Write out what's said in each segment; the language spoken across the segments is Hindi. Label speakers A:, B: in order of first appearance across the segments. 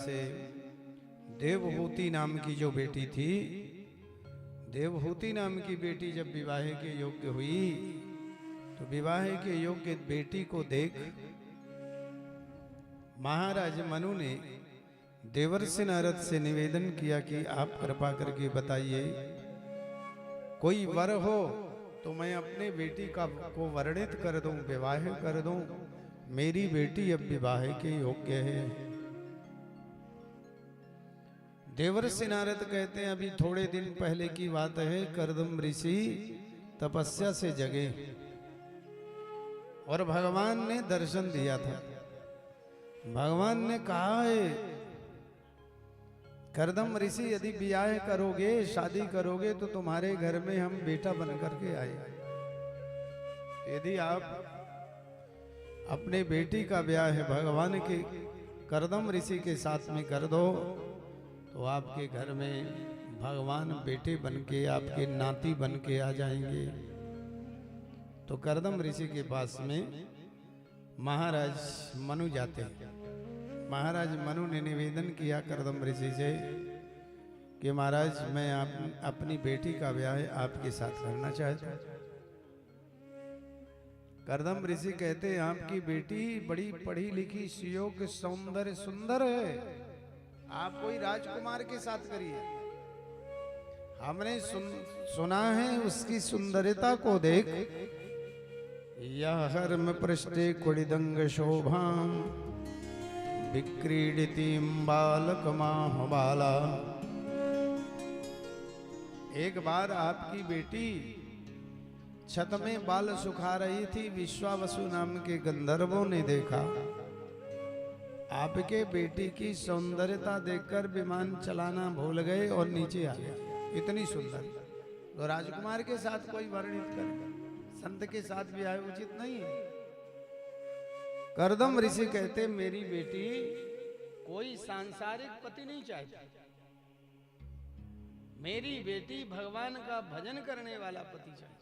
A: से देवहूति नाम की जो बेटी थी, देवहूति नाम की बेटी जब विवाह के योग्य हुई तो विवाह के योग्य बेटी को देख महाराज मनु ने देवर्षि नारद से निवेदन किया कि आप कृपा करके बताइए कोई वर हो तो मैं अपने बेटी को वर्णित कर दूं, विवाह कर दूं। मेरी बेटी अब विवाह के योग्य है। देवर्षि नारद कहते हैं अभी थोड़े दिन पहले की बात है, कर्दम ऋषि तपस्या से जगे और भगवान ने दर्शन दिया था। भगवान ने कहा है कर्दम ऋषि यदि ब्याह करोगे, शादी करोगे तो तुम्हारे घर में हम बेटा बन करके आए। यदि आप अपने बेटी का ब्याह भगवान के कर्दम ऋषि के साथ में कर दो तो आपके घर में भगवान बेटे बनके, आपके नाती बनके आ जाएंगे। तो कर्दम ऋषि के पास में महाराज मनु जाते हैं। महाराज मनु ने निवेदन किया कर्दम ऋषि से कि महाराज मैं अपनी बेटी का ब्याह आपके साथ करना चाहता हूं। कर्दम ऋषि कहते हैं आपकी बेटी बड़ी पढ़ी लिखी, सुयोग्य, सौंदर्य सुंदर है, आप कोई राजकुमार के साथ करिए। हमने सुना है उसकी सुंदरता को देख यह हर्म पृष्ठे कुड़िदंग शोभाम विक्रीडितीं बालकमाह बाला। एक बार आपकी बेटी छत में बाल सुखा रही थी। विश्वावसु नाम के गंधर्वों ने देखा, आपके बेटी की सौंदर्यता देखकर विमान चलाना भूल गए और नीचे आ गए। इतनी सुंदर तो राजकुमार के साथ कोई वर्णित कर, संत के साथ भी आए उचित नहीं है। कर्दम ऋषि कहते मेरी बेटी कोई सांसारिक पति नहीं चाहती, मेरी बेटी भगवान का भजन करने वाला पति चाहती।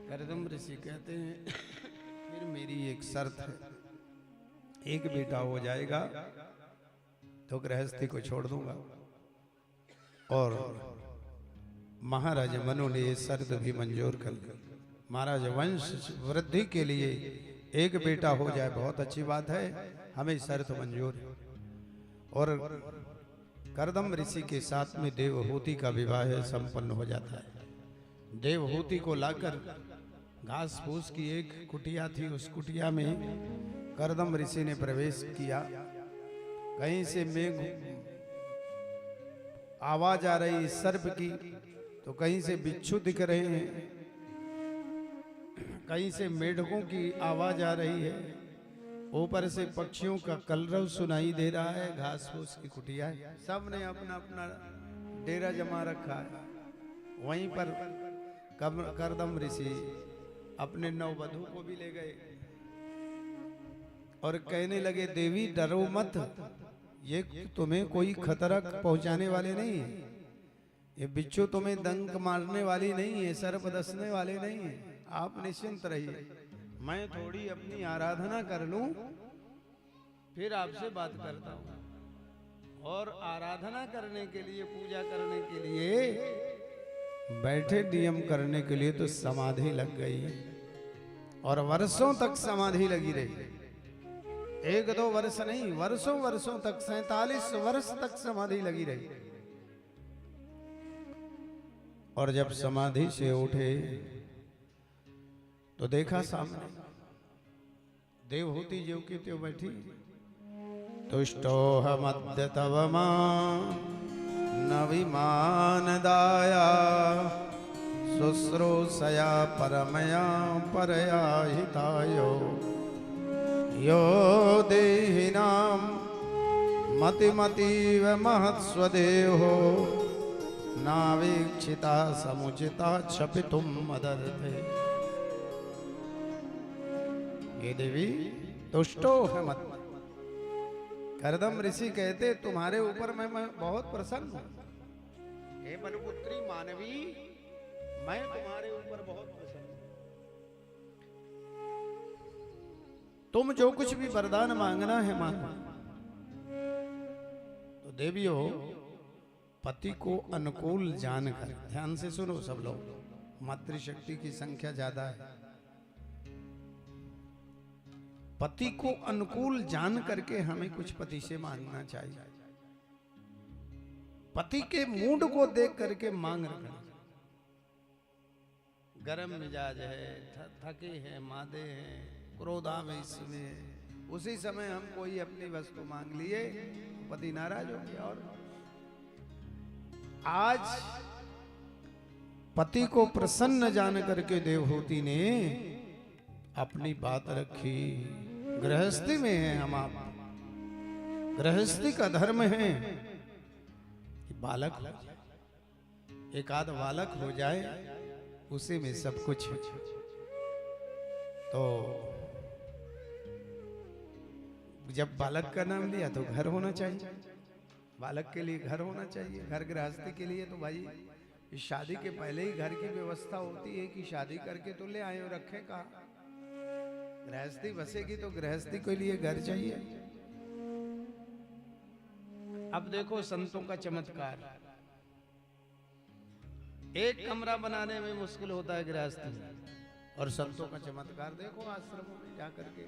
A: कर्दम ऋषि कहते हैं फिर मेरी एक शर्त है, एक बेटा हो जाएगा तो गृहस्थी को छोड़ दूंगा। और महाराज मनु ने ये शर्त भी मंजूर कर ली। महाराज वंश वृद्धि के लिए एक बेटा हो जाए बहुत अच्छी बात है, हमें शर्त मंजूर है। और कर्दम ऋषि के साथ में देवहूति का विवाह संपन्न हो जाता है। देवहूति को लाकर घास फूस की एक कुटिया थी, उस कुटिया में कर्दम ऋषि ने प्रवेश किया। कहीं से मेघ आवाज आ रही सर्प की, तो कहीं से बिच्छू दिख रहे हैं, कहीं से मेढकों की आवाज आ रही है, ऊपर से पक्षियों का कलरव सुनाई दे रहा है। घास फूस की कुटिया है, सब ने अपना अपना डेरा जमा रखा है। वहीं पर कर्दम ऋषि अपने नववधू को भी ले गए और कहने लगे देवी डरो मत, ये तुम्हें कोई खतरा पहुंचाने वाले नहीं है, ये बिच्छू तुम्हें डंक मारने वाली नहीं है, सर्प डसने वाले नहीं है, आप निश्चिंत रहिए। मैं थोड़ी अपनी आराधना कर लूं फिर आपसे बात करता हूं। और आराधना करने के लिए, पूजा करने के लिए, बैठे नियम करने के लिए तो समाधि लग गई और वर्षों तक समाधि लगी रही। एक दो वर्ष नहीं, वर्षों वर्षों तक, 47 वर्ष तक समाधि लगी रही। और जब समाधि से उठे तो देखा सामने देवहूति ज्यों की त्यों बैठी। तुष्टोह मध्य तव न विमान दाया शुश्रूषया परमया परया हितायो यो देहिनां मतिमतीव महत्स्वदेहो नावीक्षिता समुचिता क्षपितुं मदर्थे। ये देवी तुष्टो है मत। कर्दम ऋषि कहते तुम्हारे ऊपर मैं बहुत प्रसन्न हूं। हे मनुपुत्री मानवी, मैं तुम्हारे ऊपर बहुत प्रसन्न हूं। तुम जो कुछ भी वरदान मांगना है मांगो। तो देवियों, पति को अनुकूल जानकर, ध्यान से सुनो सब लोग, मातृशक्ति की संख्या ज्यादा है। पति को अनुकूल जान करके हमें कुछ पति से मांगना चाहिए। पति के मूड को देख करके मांग रखना। गरम मिजाज है, थके हैं, मादे हैं, क्रोधावेश में, उसी समय हम कोई अपनी वस्तु मांग लिए, पति नाराज हो गया। और आज पति को प्रसन्न जान करके देवहूति ने अपनी बात रखी। गृहस्थी में है हम आप, गृहस्थी का धर्म है कि बालक, एक आध बालक हो जाए, उसी में सब कुछ है। तो जब बालक का नाम लिया तो घर होना चाहिए, बालक के लिए घर होना चाहिए। घर गृहस्थी के लिए तो भाई शादी के पहले ही घर की व्यवस्था होती है कि शादी करके तो ले आए और रखे कहा। गृहस्थी बसेगी तो गृहस्थी के लिए घर चाहिए। अब देखो संतों का चमत्कार, एक कमरा बनाने में मुश्किल होता है गृहस्थी में, और संतों का चमत्कार देखो आश्रमों में जाकर के,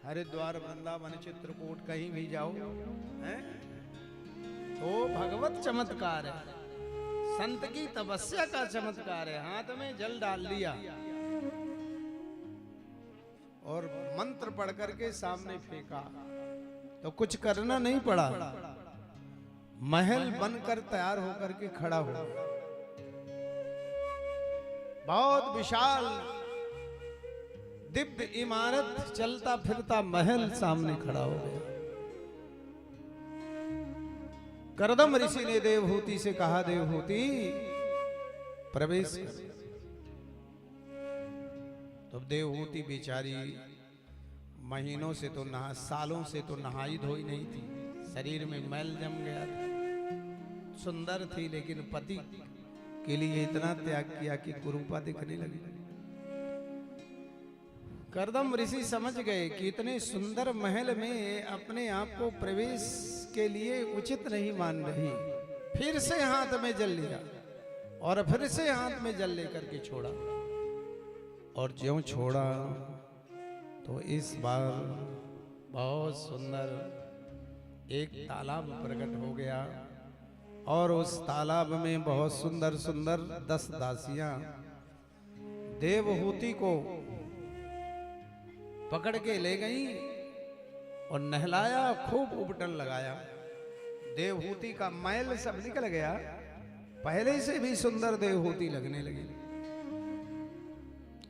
A: हरिद्वार, वृंदावन, चित्रकूट, कहीं भी जाओ हैं तो भगवत चमत्कार है। संत की तपस्या का चमत्कार है। हाथ में जल डाल लिया और मंत्र पढ़ करके सामने फेंका, तो कुछ करना नहीं पड़ा, महल बनकर तैयार होकर के खड़ा हो। बहुत विशाल दिव्य इमारत, चलता फिरता महल सामने खड़ा हो गया। करदम ऋषि ने देवहूति से कहा, देवहूति प्रवेश कर। तो देवहूति बेचारी महीनों से तो नहा, सालों से तो नहाई धोई नहीं थी, शरीर में मैल जम गया था, सुंदर थी, लेकिन पति के लिए इतना त्याग किया कि कुरूपा दिखने लगी। करदम ऋषि समझ गए कि इतने सुंदर महल में अपने आप को प्रवेश के लिए उचित नहीं मान रही। फिर से हाथ में जल लिया और फिर से हाथ में जल लेकर के छोड़ा, और ज्यों छोड़ा तो इस बार बहुत सुंदर एक तालाब प्रकट हो गया, और उस तालाब में बहुत सुंदर सुंदर 10 दासियां देवहूति को पकड़ के ले गई और नहलाया, खूब उपटन लगाया। देवहूति का मैल सब निकल गया, पहले से भी सुंदर देवहूति लगने लगी।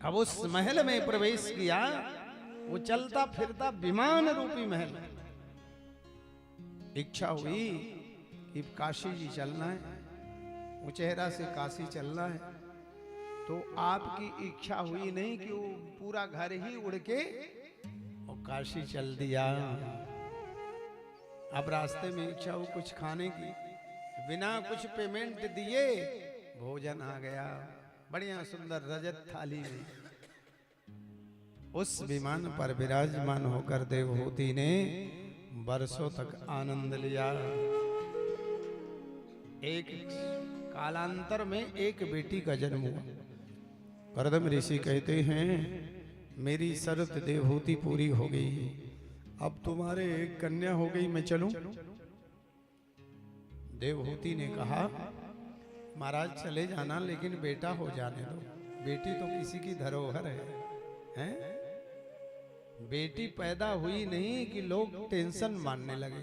A: अब उस महल में प्रवेश किया, वो चलता फिरता विमान रूपी महल। इच्छा हुई कि काशी जी चलना है, उचेहरा से काशी चलना है, तो आपकी इच्छा हुई नहीं कि वो पूरा घर ही उड़ के और काशी चल दिया। अब रास्ते में इच्छा हो कुछ खाने की, बिना कुछ पेमेंट दिए भोजन आ गया, बढ़िया सुंदर रजत थाली में। उस विमान पर विराजमान होकर देवहूति ने बरसों तक आनंद लिया। एक कालांतर में एक बेटी का जन्म हुआ। करदम ऋषि कहते हैं, मेरी शर्त देवहूति पूरी हो गई, अब तुम्हारे एक कन्या हो गई, मैं चलूं? देवहूति ने कहा, महाराज चले जाना, लेकिन बेटा हो जाने दो। बेटी तो किसी की धरोहर है? बेटी पैदा हुई नहीं कि लोग टेंशन मानने लगे,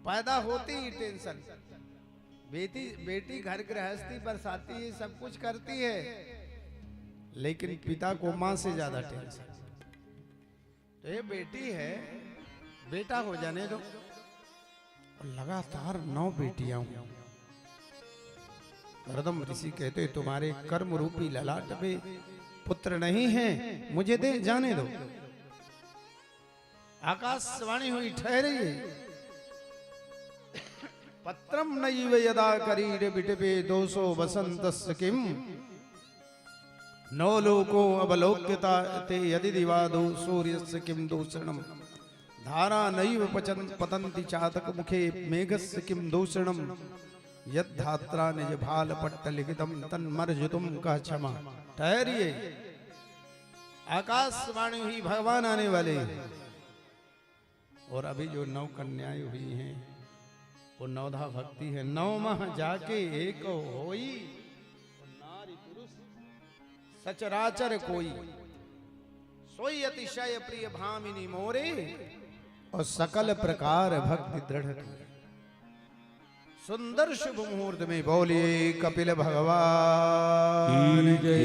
A: पैदा होती ही टेंशन। बेटी घर गृहस्थी बरसाती है, सब कुछ करती है, लेकिन पिता को मां से ज्यादा टेंशन। तो ये बेटी है, बेटा हो जाने दो। लगातार 9 बेटियां हुई। करदम ऋषि कहते, तुम्हारे कर्म रूपी ललाट में पुत्र नहीं है, मुझे दे जाने दो। आकाशवाणी हुई, ठहरिए। पत्रम नैव यदा करीर बिटपे 200 वसंतस्य किम नौ लोको अवलोक्यता ते यदि दिवादो सूर्यस्य किम दूषणम धारा नैव पतंति चातक मुखे मेघस्य किम दूषणम यद्धात्रा निज भाल पट्ट लिखितम तन्मर्जुतुम कह क्षमा। ठहरिए, आकाशवाणी हुई, भगवान आने वाले। और अभी जो 9 कन्याएं हुई हैं वो 9धा भक्ति है। 9 माह जाके एक होई, नारी पुरुष सचराचर कोई, सोई अतिशय प्रिय भामिनी मोरे और सकल प्रकार भक्ति दृढ़। सुंदर शुभ मुहूर्त में बोलिए कपिल भगवान जय।